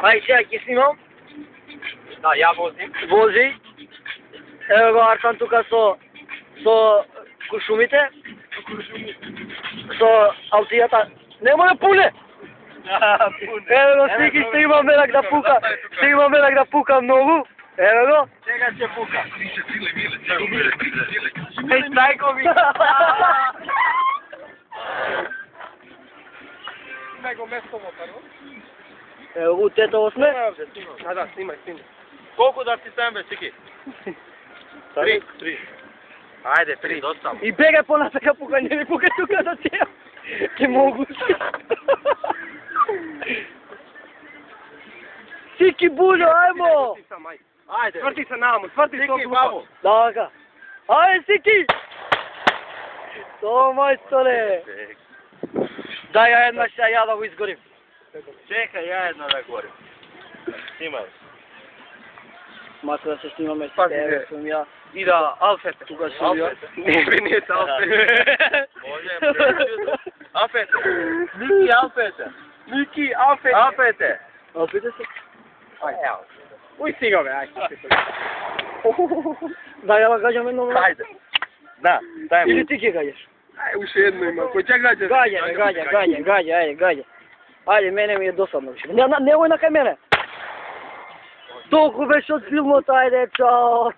Ај, сега ќе снимам. Да, ја возим. Вози. Ево го Арсан тука со куршумите. Со аутијата. Нема да пуне! Ево го, Сики, ще има мерак да пука. Ще има мерак да пука многу. Ево го. Сега ќе пука. Еј, Стајкови! Него местово, прво. Ево го, тетово сме. Да, снимај. Колку да ти ставам бе, Сики? 3. Ајде, 3, достав. И бегај понатака пука, не ми пука тука да тија. Ке могу. Сики було, ајмо! Ајде. Сврти се наму, сврти се Сики, бабу. Дака. Ајде, Сики! То, мајсторе. Дај ја една ша, ја да го изгорим. Чекај, ја едно да говорим. Снимај. Мако да се снимаме с Пази, тебе, бе. сум ја. И да, алфете. Тука сум ја. Не, бе, не са алфете. Алфете. Мики, алфете. Мики, алфете. Алфете. Опите се. Уј сега, бе, ајде. Дај ја да гаѓаме много. Ајде. Да, дај Или му. ти ќе гаѓаш? Ај, уште едно има. Кој ќе гаѓа? Гаѓа, ајде, гаѓа. Ајде, мене ми е досадно више. Немој на кај мене. Толку беше од филмот, ајде, чао.